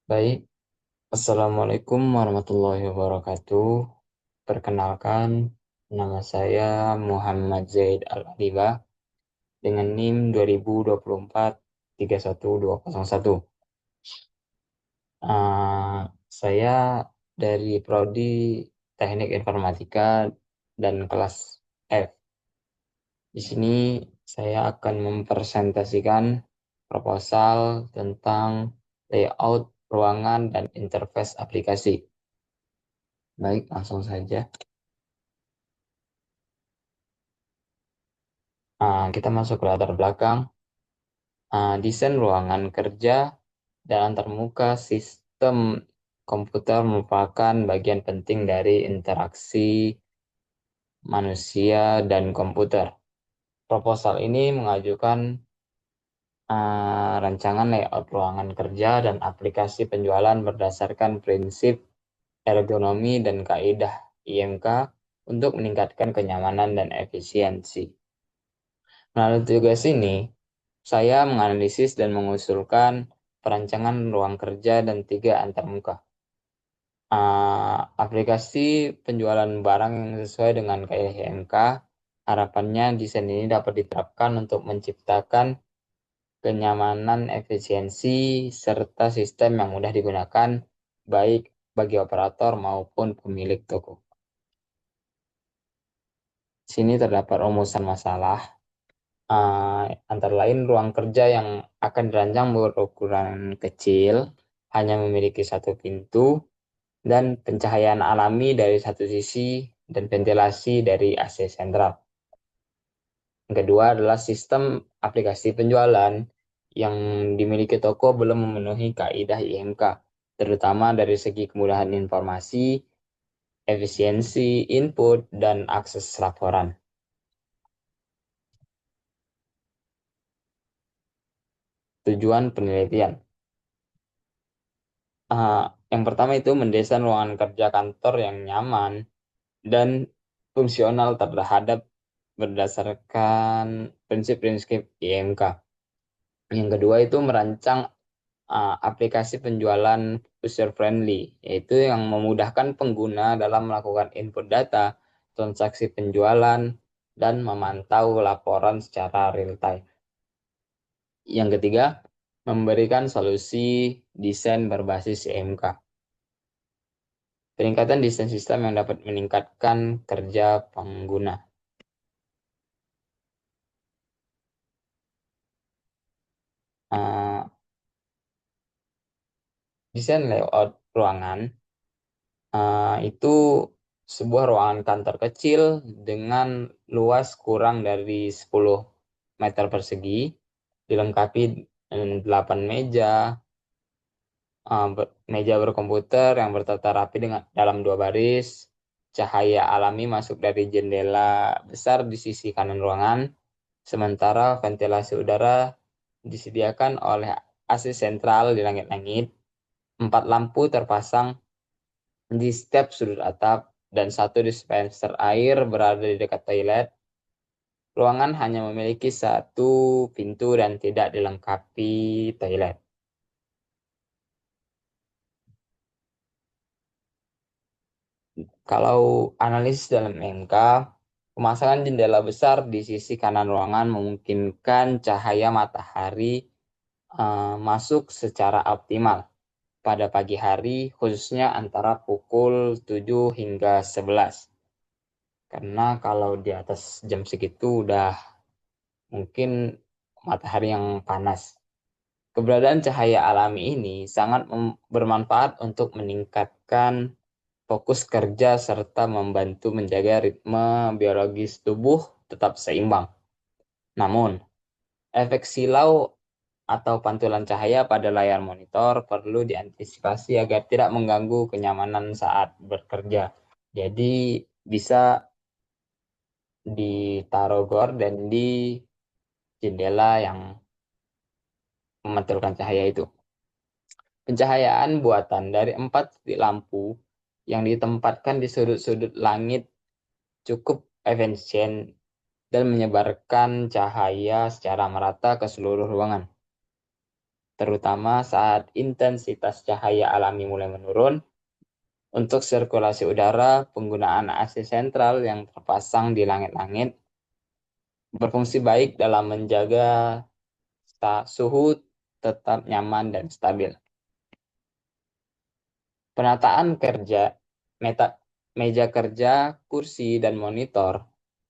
Baik, Assalamualaikum warahmatullahi wabarakatuh. Perkenalkan, nama saya Muhammad Zaid Al-Adibah dengan NIM 2024 31201. Eh, saya dari Prodi Teknik Informatika dan kelas F. Di sini saya akan mempresentasikan proposal tentang layout ruangan dan interface aplikasi. Baik, langsung saja. Kita masuk ke latar belakang. Desain ruangan kerja dan antarmuka sistem komputer merupakan bagian penting dari interaksi manusia dan komputer. Proposal ini mengajukan rancangan layout ruangan kerja dan aplikasi penjualan berdasarkan prinsip ergonomi dan kaidah IMK untuk meningkatkan kenyamanan dan efisiensi. Melalui tugas ini, saya menganalisis dan mengusulkan perancangan ruang kerja dan tiga antarmuka. Aplikasi penjualan barang yang sesuai dengan kaidah IMK, harapannya desain ini dapat diterapkan untuk menciptakan kenyamanan, efisiensi, serta sistem yang mudah digunakan baik bagi operator maupun pemilik toko. Di sini terdapat rumusan masalah. Antara lain ruang kerja yang akan dirancang berukuran kecil, hanya memiliki satu pintu, dan pencahayaan alami dari satu sisi dan ventilasi dari AC sentral. Yang kedua adalah sistem aplikasi penjualan yang dimiliki toko belum memenuhi kaidah IMK, terutama dari segi kemudahan informasi, efisiensi input, dan akses laporan. Tujuan penelitian. Ah, yang pertama itu mendesain ruangan kerja kantor yang nyaman dan fungsional terhadap berdasarkan prinsip-prinsip IMK. Yang kedua itu merancang aplikasi penjualan user friendly, yaitu yang memudahkan pengguna dalam melakukan input data, transaksi penjualan, dan memantau laporan secara real time. Yang ketiga, memberikan solusi desain berbasis IMK. Peningkatan desain sistem yang dapat meningkatkan kerja pengguna. Uh, Desain layout ruangan itu sebuah ruangan kantor kecil dengan luas kurang dari 10 meter persegi, dilengkapi 8 meja, meja berkomputer yang bertata rapi dengan dalam dua baris, cahaya alami masuk dari jendela besar di sisi kanan ruangan, sementara ventilasi udara disediakan oleh AC sentral di langit-langit, 4 lampu terpasang di setiap sudut atap, dan satu dispenser air berada di dekat toilet. Ruangan hanya memiliki satu pintu dan tidak dilengkapi toilet. Kalau analisis dalam MK, pemasangan jendela besar di sisi kanan ruangan memungkinkan cahaya matahari masuk secara optimal pada pagi hari, khususnya antara pukul 7 hingga 11. Karena kalau di atas jam segitu udah mungkin matahari yang panas. Keberadaan cahaya alami ini sangat bermanfaat untuk meningkatkan fokus kerja serta membantu menjaga ritme biologis tubuh tetap seimbang. Namun, efek silau atau pantulan cahaya pada layar monitor perlu diantisipasi agar tidak mengganggu kenyamanan saat bekerja. Jadi bisa ditaruh gorden di jendela yang memantulkan cahaya itu. Pencahayaan buatan dari 4 titik lampu yang ditempatkan di sudut-sudut langit cukup efisien dan menyebarkan cahaya secara merata ke seluruh ruangan. terutama saat intensitas cahaya alami mulai menurun. Untuk sirkulasi udara, penggunaan AC sentral yang terpasang di langit-langit berfungsi baik dalam menjaga suhu tetap nyaman dan stabil. Penataan kerja, meja kerja, kursi, dan monitor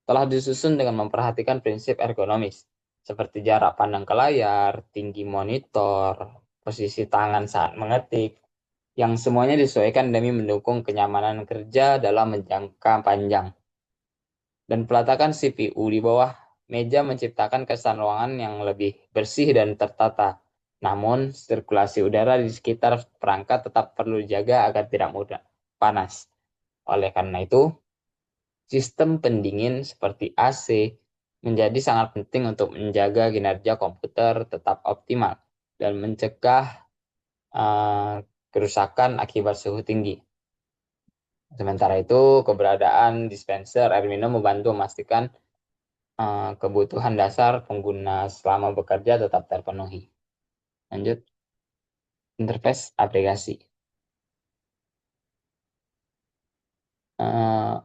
telah disusun dengan memperhatikan prinsip ergonomis, seperti jarak pandang ke layar, tinggi monitor, posisi tangan saat mengetik, yang semuanya disesuaikan demi mendukung kenyamanan kerja dalam jangka panjang. Dan peletakan CPU di bawah meja menciptakan kesan ruangan yang lebih bersih dan tertata. Namun, sirkulasi udara di sekitar perangkat tetap perlu dijaga agar tidak mudah panas. Oleh karena itu, sistem pendingin seperti AC menjadi sangat penting untuk menjaga kinerja komputer tetap optimal dan mencegah kerusakan akibat suhu tinggi. Sementara itu, keberadaan dispenser air minum membantu memastikan kebutuhan dasar pengguna selama bekerja tetap terpenuhi. Lanjut, interface aplikasi. Eh,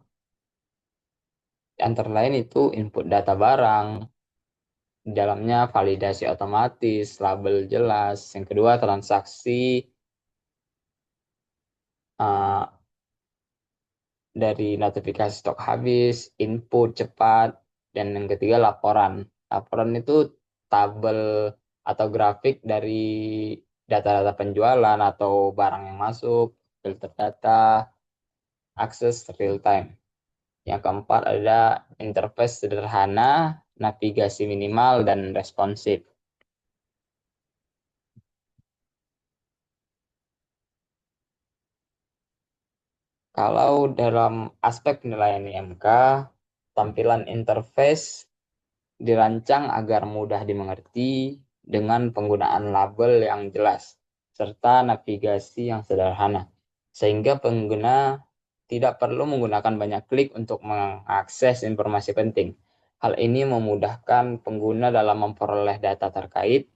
Antara lain itu input data barang, di dalamnya validasi otomatis, label jelas. Yang kedua, transaksi eh, dari notifikasi stok habis, input cepat, dan yang ketiga laporan. Laporan itu tabel atau grafik dari data-data penjualan atau barang yang masuk, filter data, akses real time. Yang keempat ada interface sederhana, navigasi minimal, dan responsif. Kalau dalam aspek penilaian IMK, tampilan interface dirancang agar mudah dimengerti dengan penggunaan label yang jelas, serta navigasi yang sederhana, sehingga pengguna tidak perlu menggunakan banyak klik untuk mengakses informasi penting. Hal ini memudahkan pengguna dalam memperoleh data terkait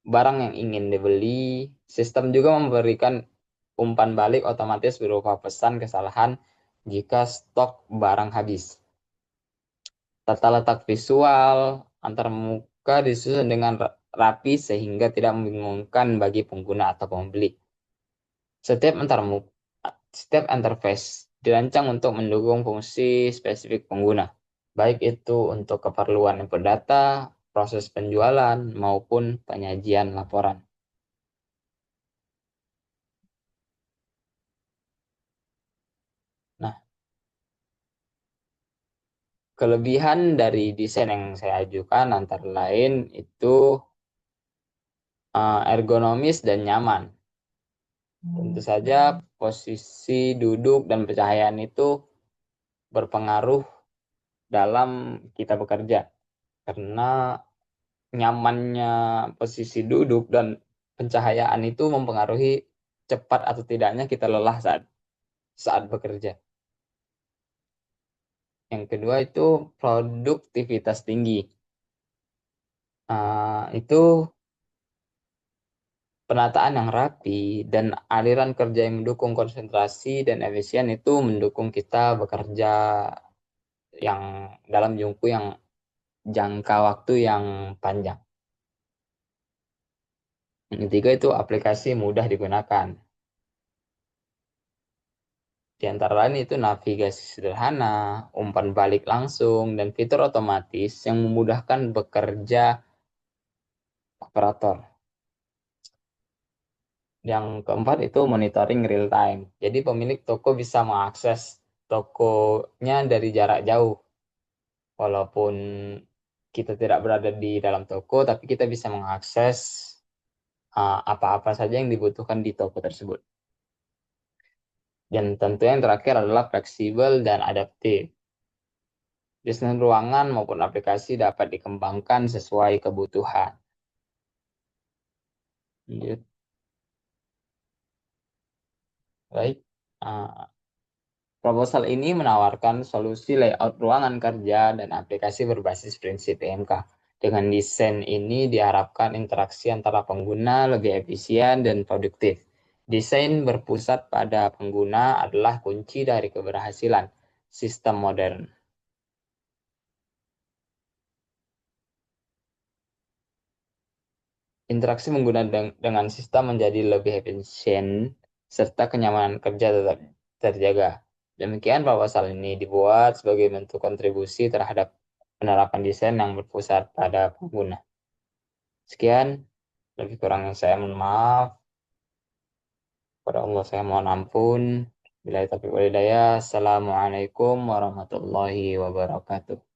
barang yang ingin dibeli. Sistem juga memberikan umpan balik otomatis berupa pesan kesalahan jika stok barang habis. Tata letak visual antar muka disusun dengan rapi sehingga tidak membingungkan bagi pengguna atau pembeli. Setiap antar muka, setiap interface dirancang untuk mendukung fungsi spesifik pengguna, baik itu untuk keperluan input data, proses penjualan, maupun penyajian laporan. Nah, kelebihan dari desain yang saya ajukan antara lain itu ergonomis dan nyaman. Tentu saja posisi duduk dan pencahayaan itu berpengaruh dalam kita bekerja. Karena nyamannya posisi duduk dan pencahayaan itu mempengaruhi cepat atau tidaknya kita lelah saat saat bekerja. Yang kedua itu produktivitas tinggi. Itu penataan yang rapi dan aliran kerja yang mendukung konsentrasi dan efisien itu mendukung kita bekerja yang dalam jangka waktu yang panjang. Yang ketiga itu aplikasi mudah digunakan. Di antara lain itu navigasi sederhana, umpan balik langsung, dan fitur otomatis yang memudahkan bekerja operator. Yang keempat itu monitoring real time. Jadi pemilik toko bisa mengakses tokonya dari jarak jauh. Walaupun kita tidak berada di dalam toko, tapi kita bisa mengakses apa-apa saja yang dibutuhkan di toko tersebut. Dan tentu yang terakhir adalah fleksibel dan adaptif. Desain ruangan maupun aplikasi dapat dikembangkan sesuai kebutuhan. Lanjut. Baik. Ah, Proposal ini menawarkan solusi layout ruangan kerja dan aplikasi berbasis prinsip PMK Dengan desain ini diharapkan interaksi antara pengguna lebih efisien dan produktif. Desain berpusat pada pengguna adalah kunci dari keberhasilan sistem modern. Interaksi pengguna dengan sistem menjadi lebih efisien, serta kenyamanan kerja tetap terjaga. Demikian proposal ini dibuat sebagai bentuk kontribusi terhadap penerapan desain yang berpusat pada pengguna. Sekian, lebih kurang saya mohon maaf. Pada Allah saya mohon ampun. Bila taufiq wal hidayah. Assalamualaikum warahmatullahi wabarakatuh.